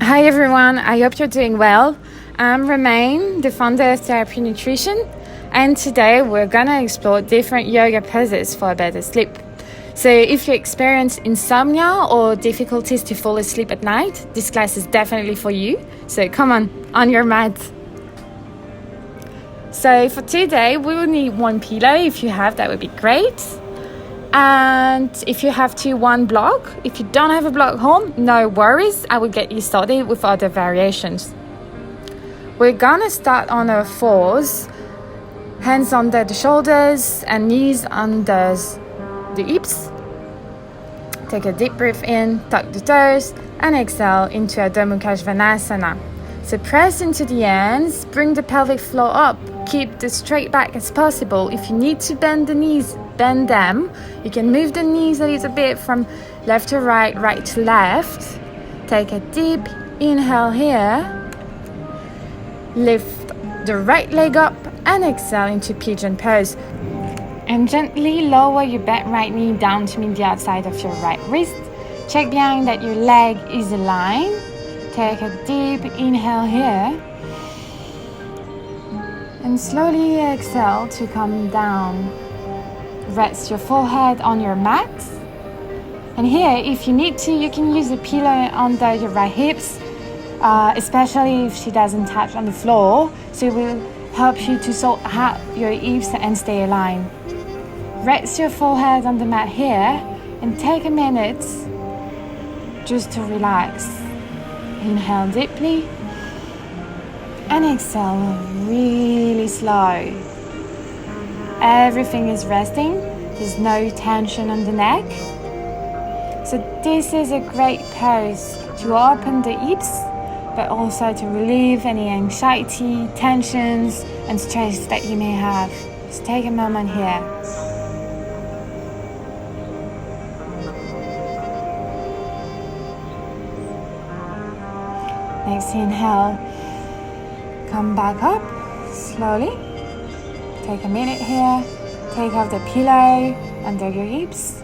Hi everyone, I hope you're doing well. I'm Romaine, the founder of Therapy Nutrition, and today we're gonna explore different yoga poses for a better sleep. So if you experience insomnia or difficulties to fall asleep at night, this class is definitely for you. So come on your mat. So for today, we will need one pillow. If you have, that would be great. And if you have one block. If you don't have a block home, no worries, I will get you started with other variations. We're gonna start on our fours, hands under the shoulders and knees under the hips. Take a deep breath in, tuck the toes, and exhale into Adho Mukha Svanasana. So press into the hands, bring the pelvic floor up, keep the straight back as possible. If you need to bend the knees, bend them. You can move the knees a little bit from left to right, right to left. Take a deep inhale here. Lift the right leg up and exhale into pigeon pose. And gently lower your back right knee down to meet the outside of your right wrist. Check behind that your leg is aligned. Take a deep inhale here. And slowly exhale to come down. Rest your forehead on your mat. And here, if you need to, you can use a pillow under your right hips, especially if she doesn't touch on the floor. So it will help you to sort out your hips and stay aligned. Rest your forehead on the mat here and take a minute just to relax. Inhale deeply and exhale really slow. Everything is resting. There's no tension on the neck. So this is a great pose to open the hips, but also to relieve any anxiety, tensions, and stress that you may have. Just take a moment here. Next inhale, come back up slowly. Take a minute here. Take off the pillow under your hips.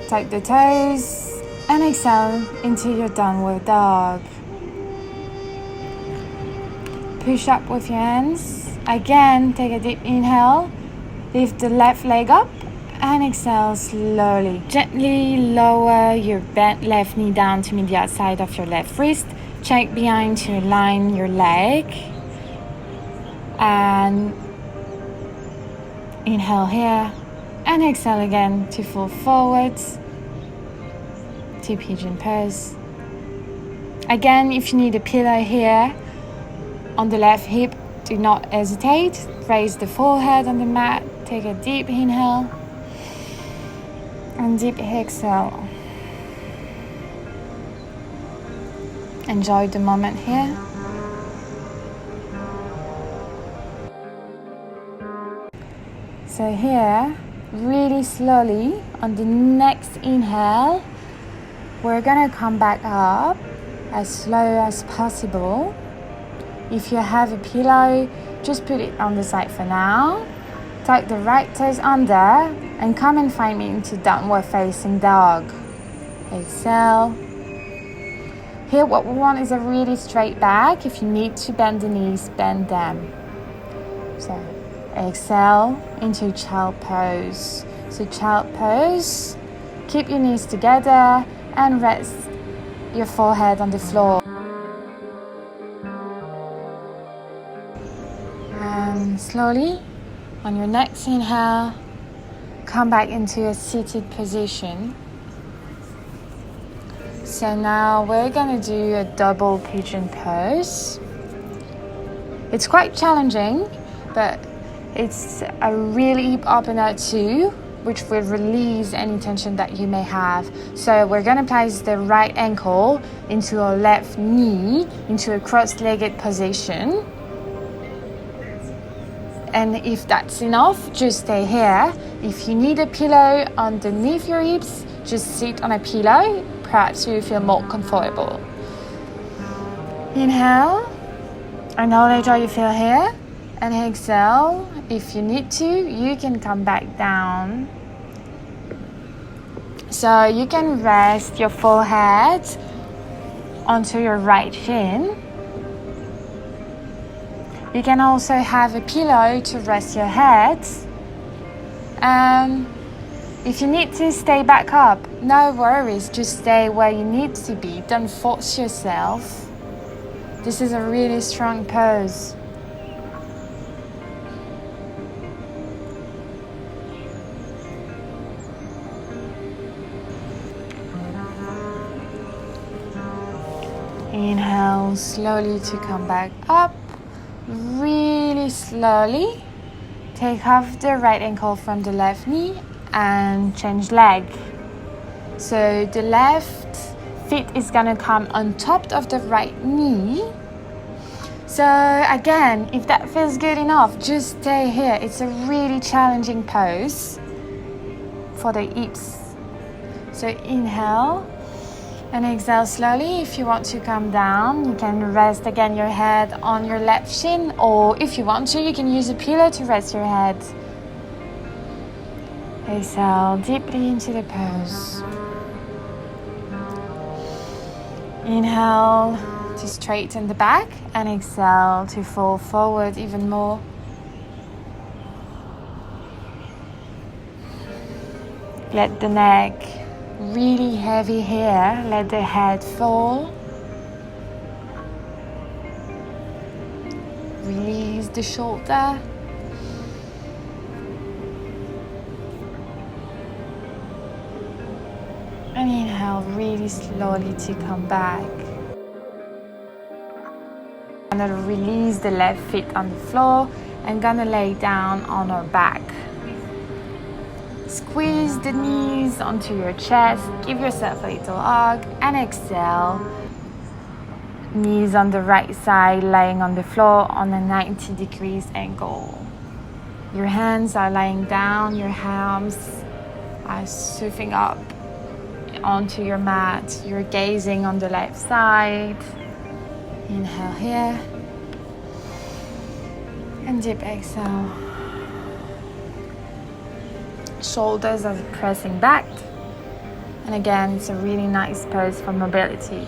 Tuck the toes and exhale into your downward dog. Push up with your hands. Again, take a deep inhale. Lift the left leg up and exhale slowly. Gently lower your bent left knee down to meet the outside of your left wrist. Check behind to align your leg. And inhale here and exhale again to fall forwards to pigeon pose. Again, if you need a pillow here on the left hip, do not hesitate. Raise the forehead on the mat. Take a deep inhale and deep exhale. Enjoy the moment here. So here, really slowly, on the next inhale, we're gonna come back up as slow as possible. If you have a pillow, just put it on the side for now. Tuck the right toes under and come and find me into downward facing dog. Exhale. Here what we want is a really straight back. If you need to bend the knees, bend them. So exhale into child pose. So child pose, keep your knees together and rest your forehead on the floor. And slowly, on your next inhale, come back into a seated position. So now we're gonna do a double pigeon pose. It's quite challenging, but it's a really hip opener too, which will release any tension that you may have. So we're gonna place the right ankle into our left knee, into a cross-legged position. And if that's enough, just stay here. If you need a pillow underneath your hips, just sit on a pillow. Perhaps you feel more comfortable. Inhale, acknowledge how you feel here. And exhale. If you need to, you can come back down. So you can rest your forehead onto your right shin. You can also have a pillow to rest your head. If you need to stay back up, no worries, just stay where you need to be. Don't force yourself. This is a really strong pose. Inhale slowly to come back up. Really slowly. Take off the right ankle from the left knee and change leg. So the left foot is gonna come on top of the right knee. So again, if that feels good enough, just stay here. It's a really challenging pose for the hips. So inhale and exhale slowly. If you want to come down, you can rest again your head on your left shin, or if you want to, you can use a pillow to rest your head. Exhale deeply into the pose. Inhale to straighten the back and exhale to fall forward even more. Let the neck really heavy here. Let the head fall. Release the shoulder. And inhale really slowly to come back. I'm gonna release the left foot on the floor and gonna lay down on our back. Squeeze the knees onto your chest, give yourself a little hug, and exhale. Knees on the right side, laying on the floor on a 90 degrees angle. Your hands are lying down, your arms are soothing up onto your mat. You're gazing on the left side. Inhale here. And deep exhale. Shoulders are pressing back. And again, it's a really nice pose for mobility.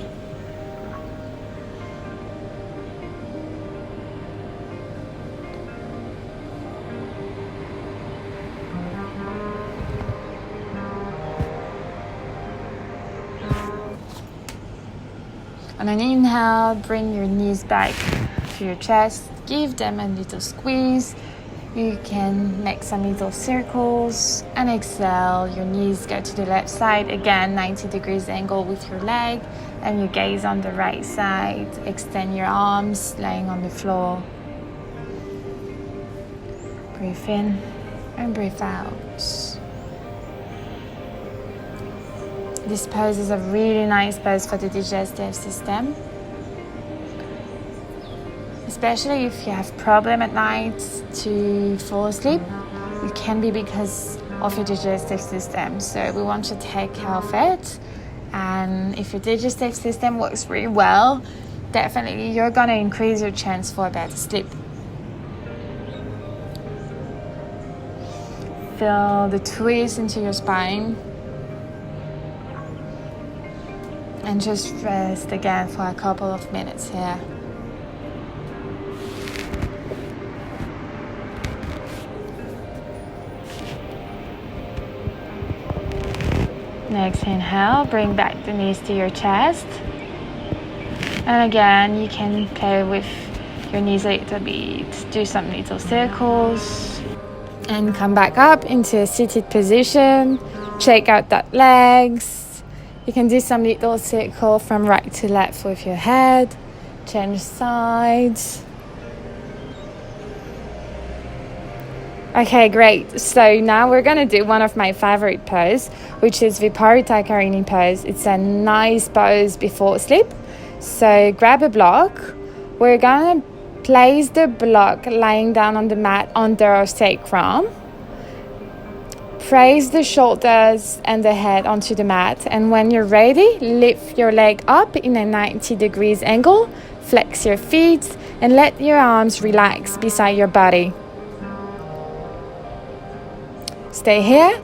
On an inhale, bring your knees back to your chest. Give them a little squeeze. You can make some little circles. And exhale, your knees go to the left side. Again, 90 degrees angle with your leg. And you gaze on the right side. Extend your arms, laying on the floor. Breathe in and breathe out. This pose is a really nice pose for the digestive system, especially if you have problem at night to fall asleep. It can be because of your digestive system, so we want to take care of it. And if your digestive system works really well, definitely you're going to increase your chance for a better sleep. Feel the twist into your spine. And just rest again for a couple of minutes here. Next inhale, bring back the knees to your chest. And again, you can play with your knees a little bit. Do some little circles. And come back up into a seated position. Check out that legs. You can do some little circle from right to left with your head. Change sides. Okay, great. So now we're going to do one of my favorite pose, which is Viparita Karini pose. It's a nice pose before sleep. So grab a block. We're going to place the block lying down on the mat under our sacrum. Raise the shoulders and the head onto the mat, and when you're ready, lift your leg up in a 90 degrees angle, flex your feet, and let your arms relax beside your body. Stay here,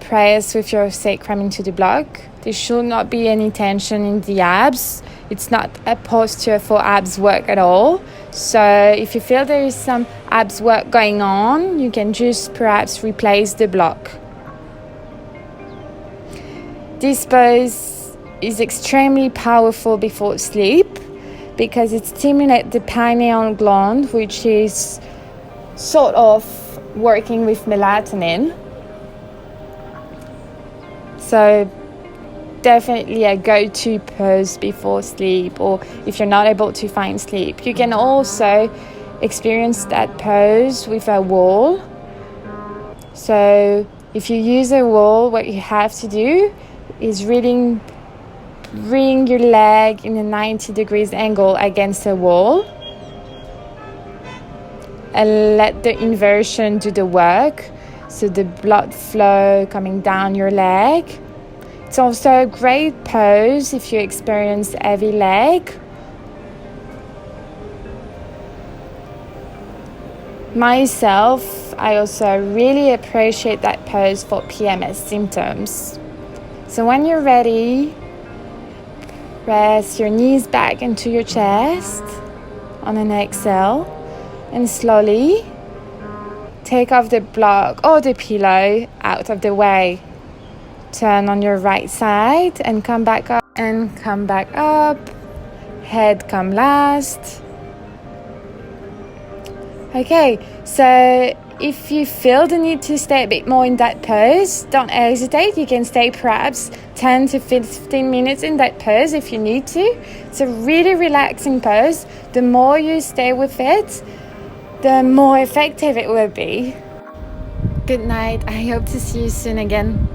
press with your sacrum into the block. There should not be any tension in the abs. It's not a posture for abs work at all. So if you feel there is some abs work going on, you can just perhaps replace the block. This pose is extremely powerful before sleep because it stimulates the pineal gland, which is sort of working with melatonin. So definitely a go-to pose before sleep, or if you're not able to find sleep. You can also experience that pose with a wall. So if you use a wall, what you have to do is really bring your leg in a 90 degrees angle against a wall and let the inversion do the work, so the blood flow coming down your leg. It's also a great pose if you experience heavy leg. Myself, I also really appreciate that pose for PMS symptoms. So when you're ready, press your knees back into your chest on an exhale and slowly take off the block or the pillow out of the way. Turn on your right side and come back up and come back up. Head come last. Okay, so if you feel the need to stay a bit more in that pose, don't hesitate. You can stay perhaps 10 to 15 minutes in that pose if you need to. It's a really relaxing pose. The more you stay with it, the more effective it will be. Good night. I hope to see you soon again.